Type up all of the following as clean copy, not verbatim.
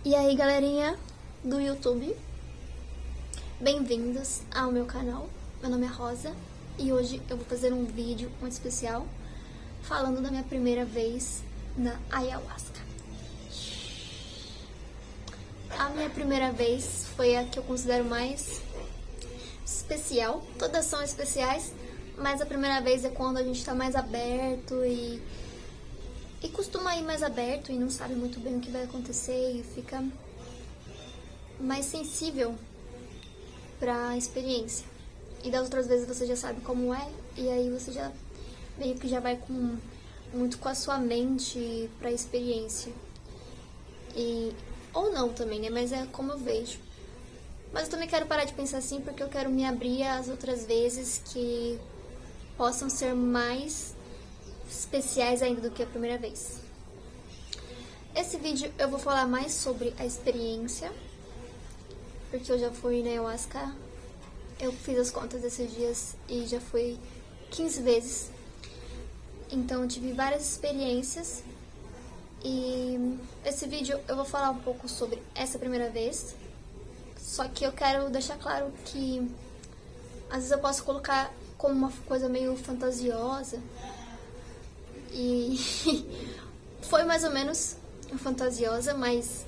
E aí, galerinha do YouTube, bem-vindos ao meu canal. Meu nome é Rosa e hoje eu vou fazer um vídeo muito especial falando da minha primeira vez na ayahuasca. A minha primeira vez foi a que eu considero mais especial. Todas são especiais, mas a primeira vez é quando a gente tá mais aberto e costuma ir mais aberto e não sabe muito bem o que vai acontecer e fica mais sensível pra experiência. E das outras vezes você já sabe como é, e aí você já meio que já vai muito com a sua mente pra experiência. Ou não também, né? Mas é como eu vejo. Mas eu também quero parar de pensar assim porque eu quero me abrir às outras vezes que possam ser mais especiais ainda do que a primeira vez. Esse vídeo eu vou falar mais sobre a experiência, porque eu já fui na ayahuasca, eu fiz as contas desses dias e já fui 15 vezes, então eu tive várias experiências e esse vídeo eu vou falar um pouco sobre essa primeira vez, só que eu quero deixar claro que às vezes eu posso colocar como uma coisa meio fantasiosa. E foi mais ou menos fantasiosa, mas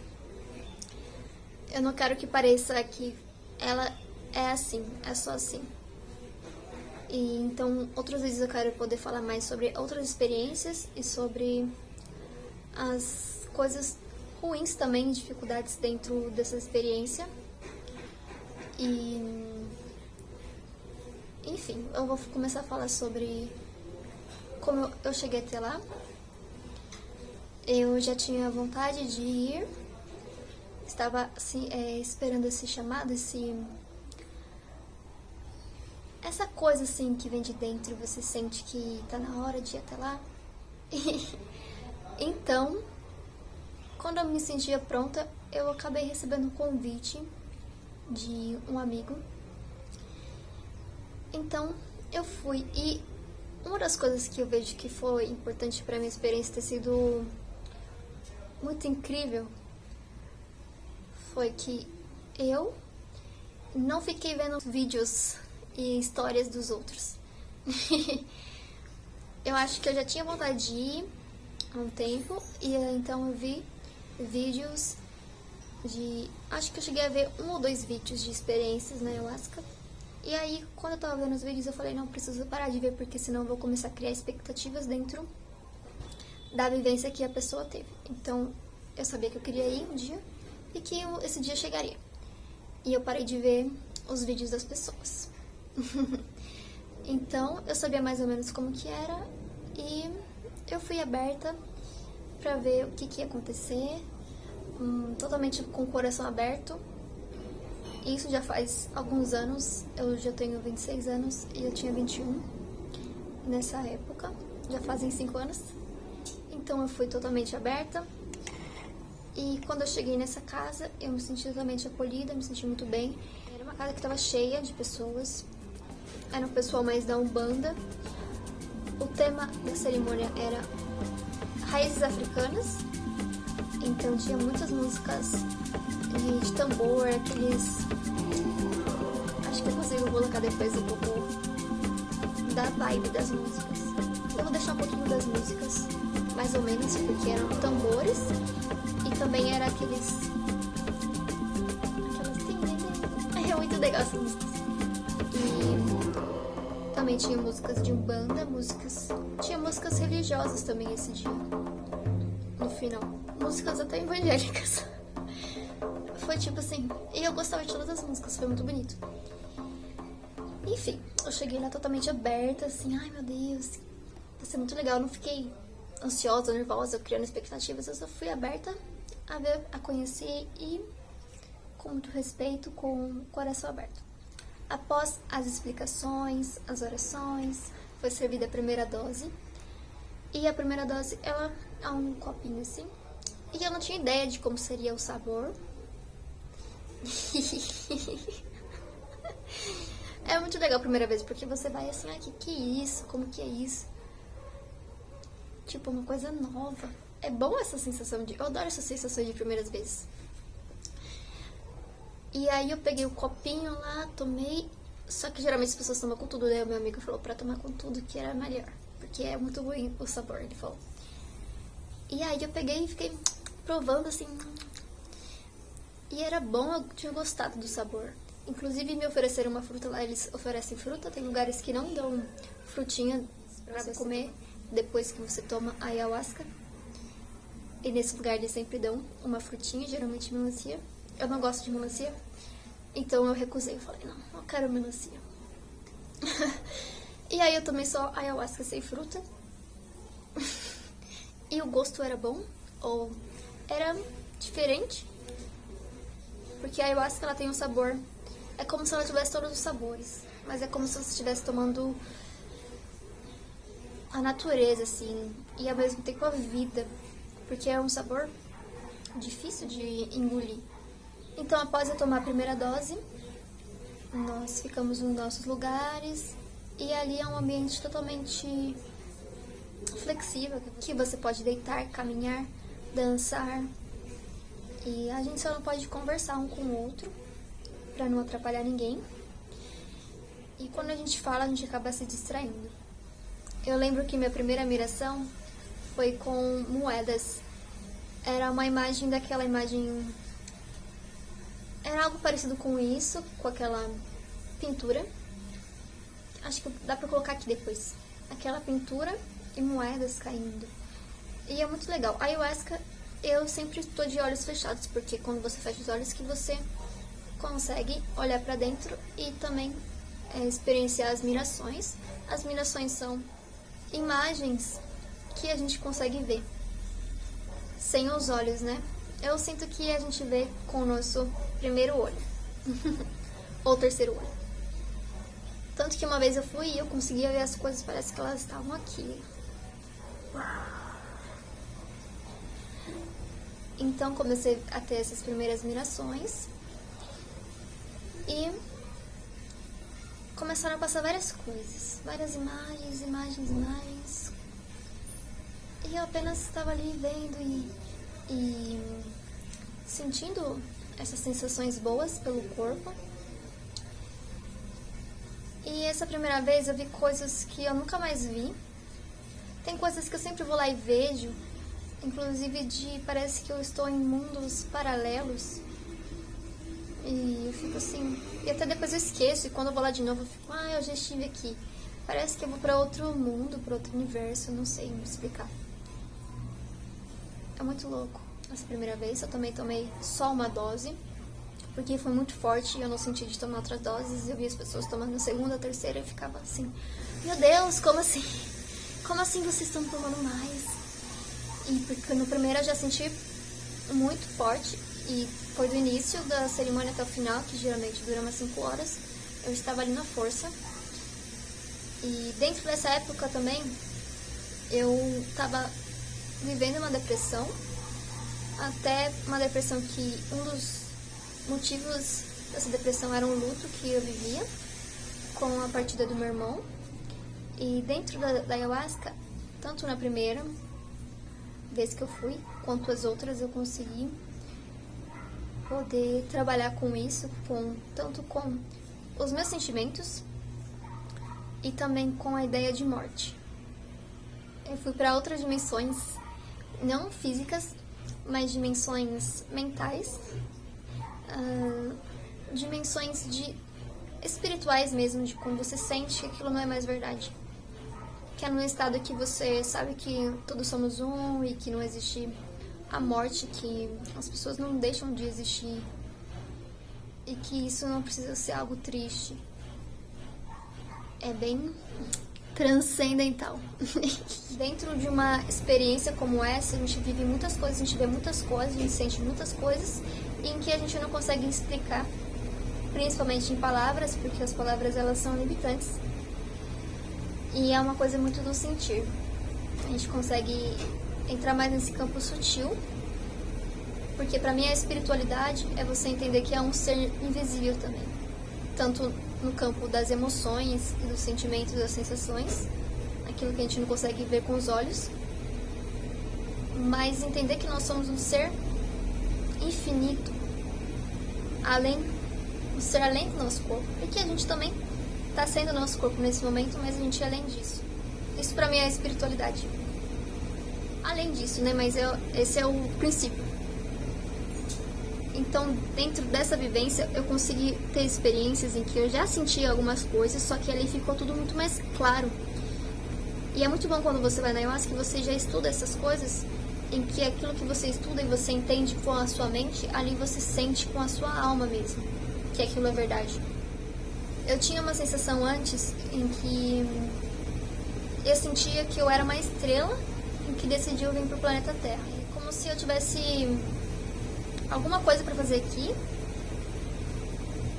eu não quero que pareça que ela é assim, é só assim. E então, outras vezes eu quero poder falar mais sobre outras experiências e sobre as coisas ruins também, dificuldades dentro dessa experiência. E enfim, eu vou começar a falar sobre como eu cheguei até lá. Eu já tinha vontade de ir, estava assim, esperando esse chamado, essa coisa assim que vem de dentro e você sente que tá na hora de ir até lá. Então, quando eu me sentia pronta, eu acabei recebendo um convite de um amigo. Então, eu fui e uma das coisas que eu vejo que foi importante para minha experiência ter sido muito incrível foi que eu não fiquei vendo vídeos e histórias dos outros. Eu acho que eu já tinha vontade de ir há um tempo e então eu vi vídeos de... Acho que eu cheguei a ver 1 ou 2 vídeos de experiências na ayahuasca. E aí, quando eu tava vendo os vídeos, eu falei, não, preciso parar de ver, porque senão eu vou começar a criar expectativas dentro da vivência que a pessoa teve. Então, eu sabia que eu queria ir um dia e que esse dia chegaria. E eu parei de ver os vídeos das pessoas. Então, eu sabia mais ou menos como que era e eu fui aberta pra ver o que ia acontecer, totalmente com o coração aberto. Isso já faz alguns anos, eu já tenho 26 anos e eu tinha 21 nessa época, já fazem 5 anos. Então eu fui totalmente aberta e quando eu cheguei nessa casa eu me senti totalmente acolhida, me senti muito bem. Era uma casa que estava cheia de pessoas, era um pessoal mais da Umbanda. O tema da cerimônia era raízes africanas, então tinha muitas músicas de tambor, aqueles... Acho que eu consigo colocar depois um pouco da vibe das músicas. Eu vou deixar um pouquinho das músicas, mais ou menos, porque eram tambores e também era aquelas... É muito legal essas músicas. E também tinha músicas de Umbanda, tinha músicas religiosas também esse dia, no final. Músicas até evangélicas. Foi tipo assim, e eu gostava de todas as músicas, foi muito bonito. Enfim, eu cheguei lá totalmente aberta, assim, ai meu Deus, vai ser muito legal. Eu não fiquei ansiosa, nervosa, criando expectativas, eu só fui aberta a ver, a conhecer e com muito respeito, com o coração aberto. Após as explicações, as orações, foi servida a primeira dose. E a primeira dose, ela é um copinho assim, e eu não tinha ideia de como seria o sabor. É muito legal a primeira vez, porque você vai assim, ah, que é isso? Como que é isso? Tipo, uma coisa nova. É bom essa sensação de... Eu adoro essa sensação de primeiras vezes. E aí eu peguei o copinho lá, tomei. Só que geralmente as pessoas tomam com tudo, né? O meu amigo falou pra tomar com tudo que era melhor. Porque é muito ruim o sabor, ele falou. E aí eu peguei e fiquei provando assim. E era bom, eu tinha gostado do sabor. Inclusive me ofereceram uma fruta lá, eles oferecem fruta. Tem lugares que não dão frutinha pra você comer depois que você toma a ayahuasca. E nesse lugar eles sempre dão uma frutinha, geralmente melancia. Eu não gosto de melancia, então eu recusei. Eu falei, não quero melancia. E aí eu tomei só ayahuasca sem fruta. E o gosto era bom, ou era diferente. Porque a ayahuasca ela tem um sabor, é como se ela tivesse todos os sabores. Mas é como se você estivesse tomando a natureza, assim, e ao mesmo tempo a vida. Porque é um sabor difícil de engolir. Então, após eu tomar a primeira dose, nós ficamos nos nossos lugares. E ali é um ambiente totalmente flexível, que você pode deitar, caminhar, dançar. E a gente só não pode conversar um com o outro, pra não atrapalhar ninguém. E quando a gente fala, a gente acaba se distraindo. Eu lembro que minha primeira admiração foi com moedas. Era uma imagem daquela imagem... Era algo parecido com isso, com aquela pintura. Acho que dá pra colocar aqui depois. Aquela pintura e moedas caindo. E é muito legal. A ayahuasca, eu sempre estou de olhos fechados, porque quando você fecha os olhos que você consegue olhar pra dentro e também experienciar as mirações. As mirações são imagens que a gente consegue ver sem os olhos, né? Eu sinto que a gente vê com o nosso primeiro olho ou terceiro olho. Tanto que uma vez eu fui e eu conseguia ver as coisas, parece que elas estavam aqui. Então comecei a ter essas primeiras mirações e começaram a passar várias coisas, várias imagens. E eu apenas estava ali vendo e sentindo essas sensações boas pelo corpo. E essa primeira vez eu vi coisas que eu nunca mais vi. Tem coisas que eu sempre vou lá e vejo, inclusive parece que eu estou em mundos paralelos. E eu fico assim, e até depois eu esqueço, e quando eu vou lá de novo eu fico, eu já estive aqui. Parece que eu vou pra outro mundo, pra outro universo, eu não sei me explicar. É muito louco. Essa primeira vez eu também tomei só uma dose, porque foi muito forte e eu não senti de tomar outras doses. Eu vi as pessoas tomando a segunda, a terceira e ficava assim, meu Deus, como assim? Como assim vocês estão tomando mais? E porque no primeiro eu já senti muito forte, e foi do início da cerimônia até o final, que geralmente dura umas 5 horas. Eu estava ali na força. E dentro dessa época também, eu estava vivendo uma depressão. Até uma depressão que um dos motivos dessa depressão era um luto que eu vivia com a partida do meu irmão. E dentro da ayahuasca, tanto na primeira vez que eu fui, quanto as outras, eu consegui poder trabalhar com isso, tanto com os meus sentimentos e também com a ideia de morte. Eu fui para outras dimensões, não físicas, mas dimensões mentais, dimensões espirituais mesmo, de quando você sente que aquilo não é mais verdade. Que é num estado que você sabe que todos somos um e que não existe a morte, que as pessoas não deixam de existir e que isso não precisa ser algo triste. É bem transcendental. Dentro de uma experiência como essa, a gente vive muitas coisas, a gente vê muitas coisas, a gente sente muitas coisas em que a gente não consegue explicar, principalmente em palavras, porque as palavras elas são limitantes. E é uma coisa muito do sentir. A gente consegue entrar mais nesse campo sutil, porque pra mim a espiritualidade é você entender que é um ser invisível também, tanto no campo das emoções e dos sentimentos, das sensações, aquilo que a gente não consegue ver com os olhos, mas entender que nós somos um ser infinito, além o ser além do nosso corpo. E que a gente também está sendo o nosso corpo nesse momento, mas a gente é além disso. Isso pra mim é a espiritualidade. Além disso, né? Mas esse é o princípio. Então, dentro dessa vivência, eu consegui ter experiências em que eu já senti algumas coisas, só que ali ficou tudo muito mais claro. E é muito bom quando você vai na ayahuasca que você já estuda essas coisas, em que aquilo que você estuda e você entende com a sua mente, ali você sente com a sua alma mesmo, que aquilo é verdade. Eu tinha uma sensação antes em que eu sentia que eu era uma estrela em que decidiu vir pro planeta Terra. Como se eu tivesse alguma coisa pra fazer aqui,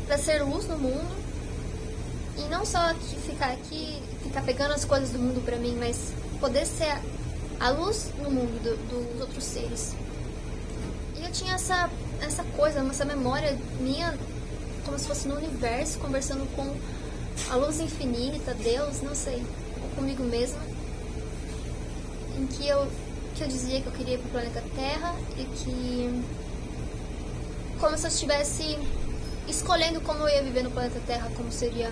pra ser luz no mundo, e não só ficar pegando as coisas do mundo pra mim, mas poder ser a luz no mundo dos outros seres. E eu tinha essa coisa, essa memória minha, como se fosse no universo, conversando com a luz infinita, Deus, não sei, ou comigo mesma, em que eu dizia que eu queria ir pro planeta Terra e que, como se eu estivesse escolhendo como eu ia viver no planeta Terra, como seria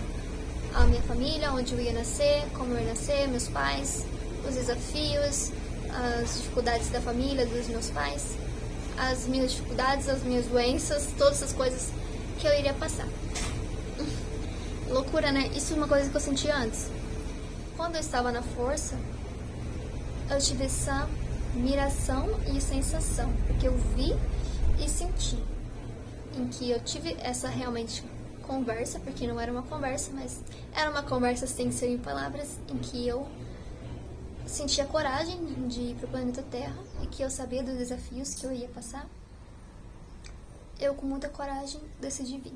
a minha família, onde eu ia nascer, como eu ia nascer, meus pais, os desafios, as dificuldades da família, dos meus pais, as minhas dificuldades, as minhas doenças, todas essas coisas que eu iria passar. Loucura, né? Isso é uma coisa que eu sentia antes. Quando eu estava na força, eu tive essa miração e sensação, porque eu vi e senti, em que eu tive essa realmente conversa, porque não era uma conversa, mas era uma conversa sem ser em palavras, em que eu senti a coragem de ir pro planeta Terra e que eu sabia dos desafios que eu ia passar. Eu, com muita coragem, decidi vir.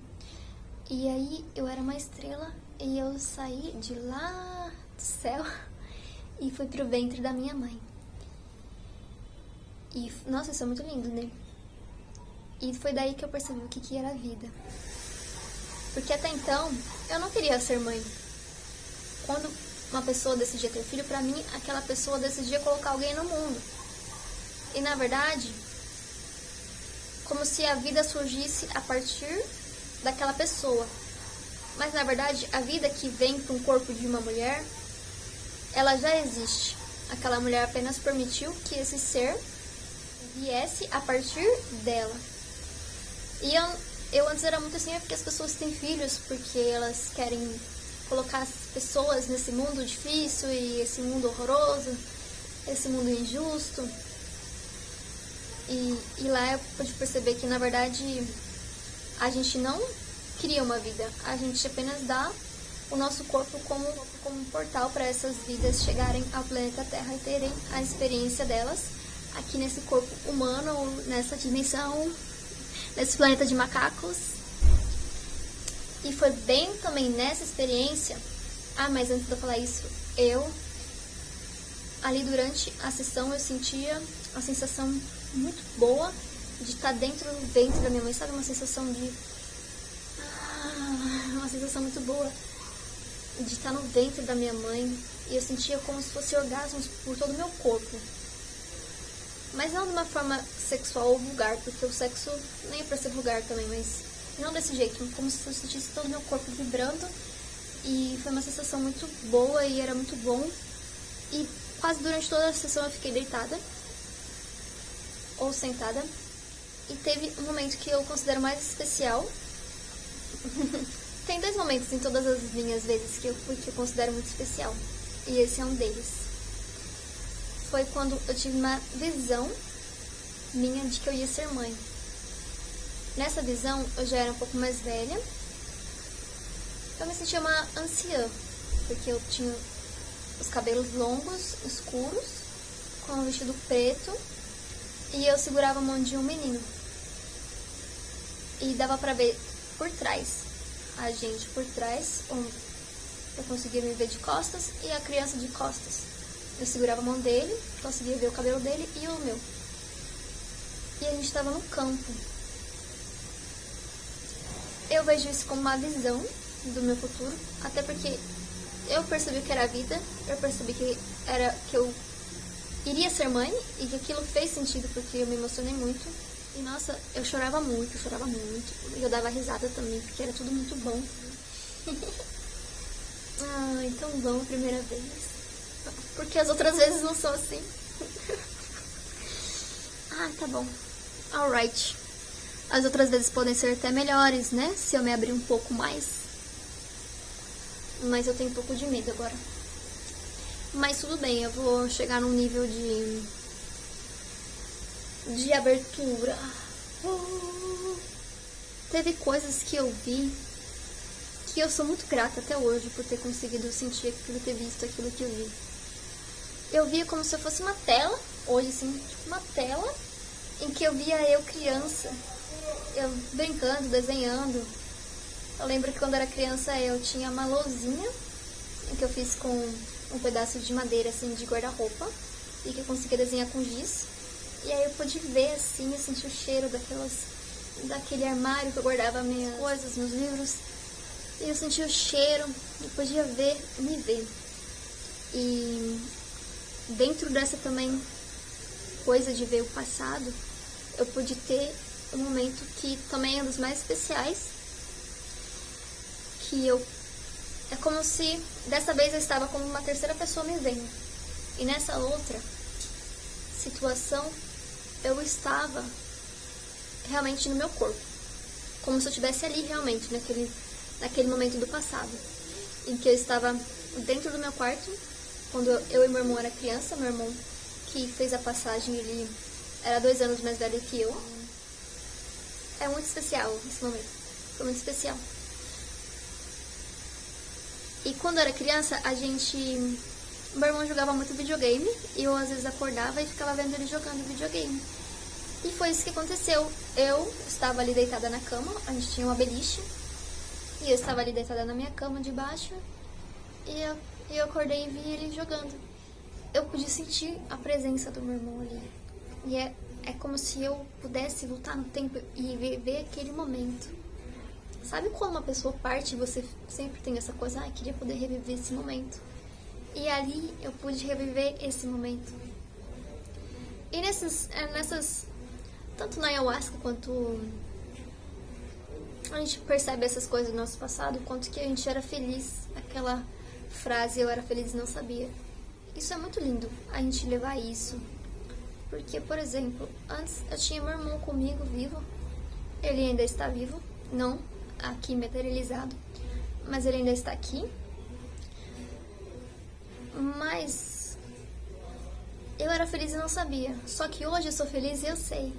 E aí eu era uma estrela e eu saí de lá do céu e fui pro ventre da minha mãe. E, nossa, isso é muito lindo, né? E foi daí que eu percebi o que era a vida. Porque até então, eu não queria ser mãe. Quando uma pessoa decidia ter filho, pra mim, aquela pessoa decidia colocar alguém no mundo. E, na verdade, como se a vida surgisse a partir daquela pessoa. Mas, na verdade, a vida que vem para um corpo de uma mulher, ela já existe. Aquela mulher apenas permitiu que esse ser viesse a partir dela. E eu antes era muito assim, porque as pessoas têm filhos, porque elas querem colocar as pessoas nesse mundo difícil e esse mundo horroroso, esse mundo injusto. E lá eu pude perceber que, na verdade, a gente não cria uma vida, a gente apenas dá o nosso corpo como um portal para essas vidas chegarem ao planeta Terra e terem a experiência delas aqui nesse corpo humano, ou nessa dimensão, nesse planeta de macacos. E foi bem também nessa experiência, mas antes de eu falar isso, ali durante a sessão eu sentia a sensação muito boa de estar dentro do ventre da minha mãe, sabe? Uma sensação muito boa de estar no ventre da minha mãe, e eu sentia como se fosse orgasmos por todo o meu corpo. Mas não de uma forma sexual ou vulgar, porque o sexo nem é pra ser vulgar também, mas não desse jeito, como se eu sentisse todo o meu corpo vibrando, e foi uma sensação muito boa e era muito bom. E quase durante toda a sessão eu fiquei deitada ou sentada, e teve um momento que eu considero mais especial. Tem 2 momentos em todas as minhas vezes que eu fui que eu considero muito especial, e esse é um deles. Foi quando eu tive uma visão minha de que eu ia ser mãe. Nessa visão, eu já era um pouco mais velha. Eu me sentia uma anciã, porque eu tinha os cabelos longos, escuros, com um vestido preto, e eu segurava a mão de um menino. E dava pra ver por trás, a gente por trás, onde eu conseguia me ver de costas e a criança de costas. Eu segurava a mão dele, conseguia ver o cabelo dele e o meu. E a gente estava no campo. Eu vejo isso como uma visão do meu futuro, até porque eu percebi que era a vida, eu percebi que eu iria ser mãe, e que aquilo fez sentido porque eu me emocionei muito. E nossa, eu chorava muito, eu chorava muito. E eu dava risada também, porque era tudo muito bom. Ai, tão bom a primeira vez. Porque as outras vezes não são assim. Ah, tá bom. Alright. As outras vezes podem ser até melhores, né? Se eu me abrir um pouco mais. Mas eu tenho um pouco de medo agora. Mas tudo bem, eu vou chegar num nível de abertura. Teve coisas que eu vi que eu sou muito grata até hoje por ter conseguido sentir aquilo, ter visto aquilo que eu vi. Eu via como se eu fosse uma tela, hoje assim, tipo uma tela, em que eu via eu criança, eu brincando, desenhando. Eu lembro que quando eu era criança eu tinha uma lousinha, em que eu fiz com um pedaço de madeira, assim, de guarda-roupa, e que eu conseguia desenhar com giz. E aí eu pude ver, assim, eu senti o cheiro daquele armário que eu guardava minhas coisas, meus livros. E eu senti o cheiro, eu podia me ver. E dentro dessa também coisa de ver o passado, eu pude ter um momento que também é um dos mais especiais, que é como se dessa vez eu estava como uma terceira pessoa me vendo. E nessa outra situação, eu estava realmente no meu corpo. Como se eu estivesse ali realmente, naquele momento do passado. Em que eu estava dentro do meu quarto, quando eu e meu irmão era criança. Meu irmão, que fez a passagem, ele era 2 anos mais velho que eu. É muito especial esse momento. Foi muito especial. E quando eu era criança, meu irmão jogava muito videogame, e eu às vezes acordava e ficava vendo ele jogando videogame. E foi isso que aconteceu. Eu estava ali deitada na cama, a gente tinha uma beliche, e eu estava ali deitada na minha cama de baixo, e eu acordei e vi ele jogando. Eu pude sentir a presença do meu irmão ali. E é como se eu pudesse voltar no tempo e viver aquele momento. Sabe quando uma pessoa parte e você sempre tem essa coisa, queria poder reviver esse momento. E ali eu pude reviver esse momento. E nessas tanto na ayahuasca quanto a gente percebe essas coisas do nosso passado, quanto que a gente era feliz. Aquela frase, eu era feliz e não sabia. Isso é muito lindo, a gente levar isso. Porque, por exemplo, antes eu tinha meu irmão comigo, vivo. Ele ainda está vivo, não aqui materializado, mas ele ainda está aqui. Mas eu era feliz e não sabia. Só que hoje eu sou feliz e eu sei.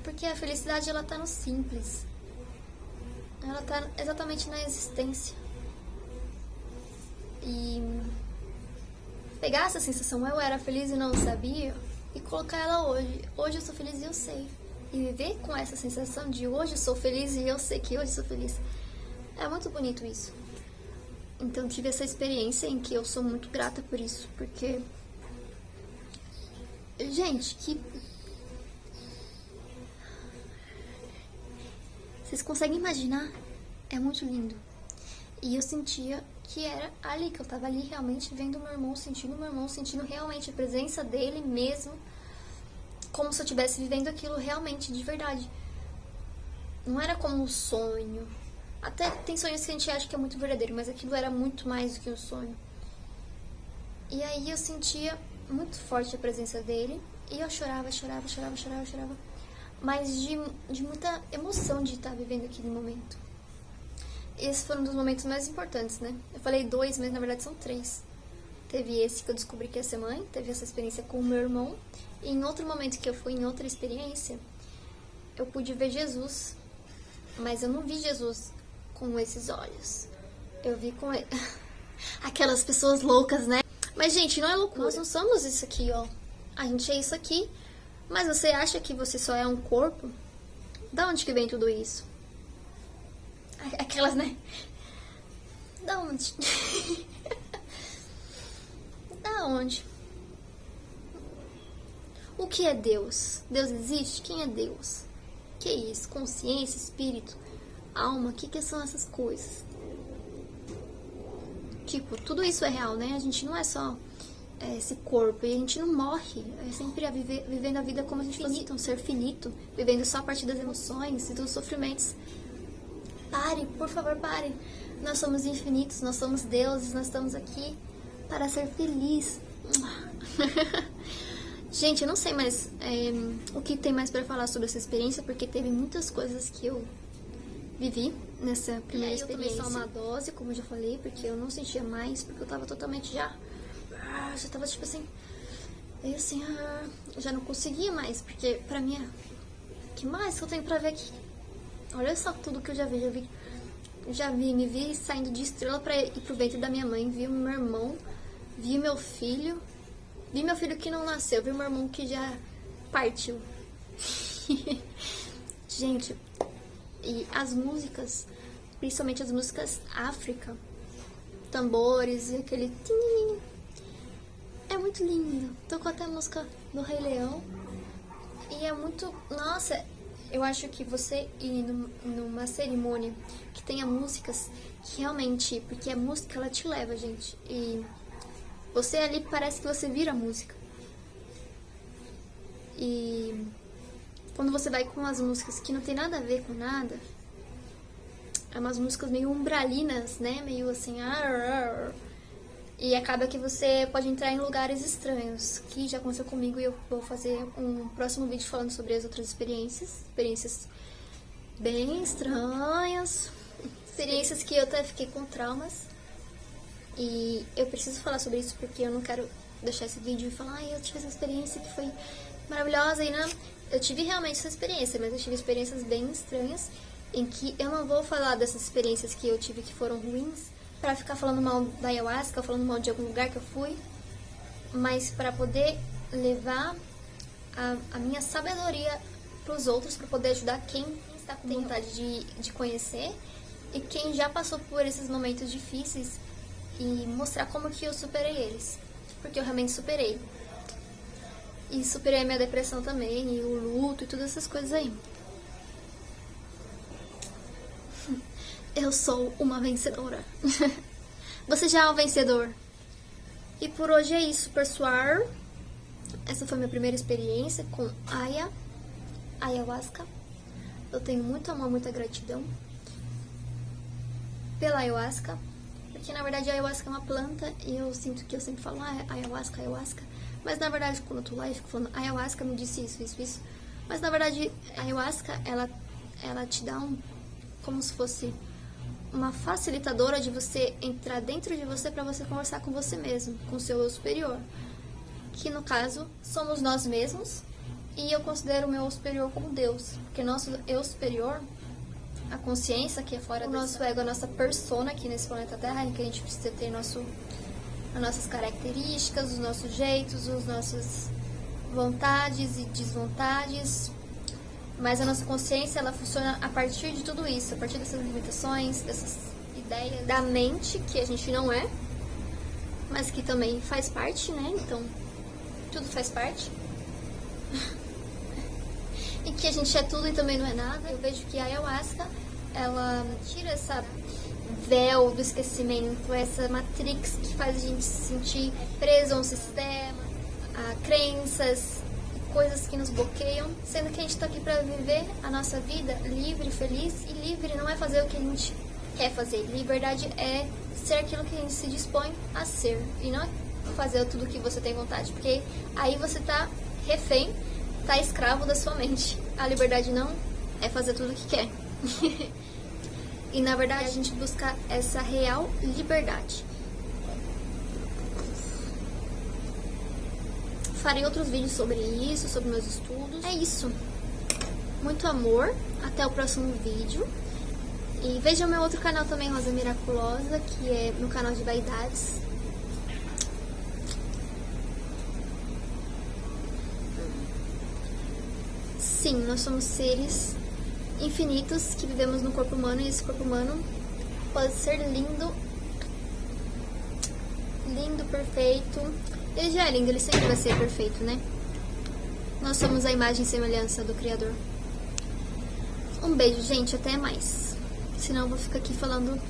Porque a felicidade, ela tá no simples. Ela tá exatamente na existência. E pegar essa sensação, eu era feliz e não sabia, e colocar ela hoje. Hoje eu sou feliz e eu sei. E viver com essa sensação de hoje eu sou feliz e eu sei que hoje sou feliz. É muito bonito isso. Então tive essa experiência em que eu sou muito grata por isso. Porque, gente, vocês conseguem imaginar? É muito lindo. E eu sentia que era ali, que eu tava ali realmente vendo meu irmão, sentindo realmente a presença dele mesmo, como se eu estivesse vivendo aquilo realmente, de verdade. Não era como um sonho. Até tem sonhos que a gente acha que é muito verdadeiro, mas aquilo era muito mais do que um sonho. E aí eu sentia muito forte a presença dele, e eu chorava. Mas de muita emoção de estar vivendo aquele momento. Esse foi um dos momentos mais importantes, né? Eu falei 2, mas na verdade são 3. Teve esse que eu descobri que ia ser mãe, teve essa experiência com o meu irmão, e em outro momento que eu fui em outra experiência, eu pude ver Jesus, mas eu não vi Jesus com esses olhos. Eu vi com ele. Aquelas pessoas loucas, né? Mas, gente, não é loucura. Nós não somos isso aqui, ó. A gente é isso aqui. Mas você acha que você só é um corpo? Da onde que vem tudo isso? Aquelas, né? Da onde? Da onde? O que é Deus? Deus existe? Quem é Deus? Que é isso? Consciência, espírito, alma? O que são essas coisas? Tipo, tudo isso é real, né? A gente não é só esse corpo, e a gente não morre, é sempre vivendo a vida como a gente fosse um ser finito, vivendo só a partir das emoções e dos sofrimentos. Pare, por favor, pare. Nós somos infinitos, nós somos deuses, nós estamos aqui para ser feliz. Gente, eu não sei mais o que tem mais pra falar sobre essa experiência, porque teve muitas coisas que eu vivi nessa primeira experiência. Eu tomei só uma dose, como eu já falei, porque eu não sentia mais, porque eu tava totalmente já tava tipo assim, aí assim, já não conseguia mais, porque pra mim, o que mais que eu tenho pra ver aqui? Olha só tudo que eu me vi saindo de estrela pra ir pro ventre da minha mãe, vi o meu irmão, vi meu filho que não nasceu, vi meu irmão que já partiu. Gente, e as músicas, principalmente as músicas África, tambores e aquele tim, é muito lindo. Tocou até a música do Rei Leão e é muito, nossa, eu acho que você ir numa cerimônia que tenha músicas que realmente, porque a música ela te leva, gente, e você ali parece que você vira a música. E quando você vai com as músicas que não tem nada a ver com nada, é umas músicas meio umbralinas, né? Meio assim, e acaba que você pode entrar em lugares estranhos, que já aconteceu comigo, e eu vou fazer um próximo vídeo falando sobre as outras experiências bem estranhas, experiências que eu até fiquei com traumas. E eu preciso falar sobre isso porque eu não quero deixar esse vídeo e falar, eu tive essa experiência que foi maravilhosa, e não, eu tive realmente essa experiência, mas eu tive experiências bem estranhas, em que eu não vou falar dessas experiências que eu tive que foram ruins, pra ficar falando mal da ayahuasca, ou falando mal de algum lugar que eu fui, mas pra poder levar a minha sabedoria pros outros, pra poder ajudar quem está com vontade de conhecer, e quem já passou por esses momentos difíceis, e mostrar como que eu superei eles, porque eu realmente superei. E superei a minha depressão também, e o luto e todas essas coisas aí. Eu sou uma vencedora. Você já é um vencedor. E por hoje é isso, pessoal. Essa foi minha primeira experiência com ayahuasca. Eu tenho muito amor, muita gratidão pela ayahuasca. Porque na verdade a ayahuasca é uma planta e eu sinto que eu sempre falo ayahuasca, ayahuasca. Mas na verdade quando eu tô lá eu fico falando ayahuasca me disse isso. Mas na verdade a ayahuasca ela te dá como se fosse uma facilitadora de você entrar dentro de você para você conversar com você mesmo, com o seu eu superior. Que no caso somos nós mesmos, e eu considero o meu eu superior como Deus. Porque nosso eu superior, a consciência que é fora do nosso ego, a nossa persona aqui nesse planeta Terra, em que a gente precisa ter as nossas características, os nossos jeitos, as nossas vontades e desvontades. Mas a nossa consciência, ela funciona a partir de tudo isso, a partir dessas limitações, dessas ideias da mente, que a gente não é, mas que também faz parte, né? Então, tudo faz parte. E que a gente é tudo e também não é nada. Eu vejo que a ayahuasca, ela tira essa véu do esquecimento, essa matrix que faz a gente se sentir preso a um sistema, a crenças, coisas que nos bloqueiam, sendo que a gente está aqui para viver a nossa vida livre, feliz, e livre não é fazer o que a gente quer fazer. Liberdade é ser aquilo que a gente se dispõe a ser, e não é fazer tudo o que você tem vontade, porque aí você tá refém, tá escravo da sua mente. A liberdade não é fazer tudo o que quer. E na verdade a gente busca essa real liberdade. Farei outros vídeos sobre isso, sobre meus estudos. É isso. Muito amor. Até o próximo vídeo. E veja o meu outro canal também, Rosa Miraculosa, que é meu canal de vaidades. Sim, nós somos seres infinitos que vivemos no corpo humano, e esse corpo humano pode ser lindo, lindo, perfeito. Ele já é lindo, ele sempre vai ser perfeito, né? Nós somos a imagem e semelhança do Criador. Um beijo, gente, até mais. Senão eu vou ficar aqui falando.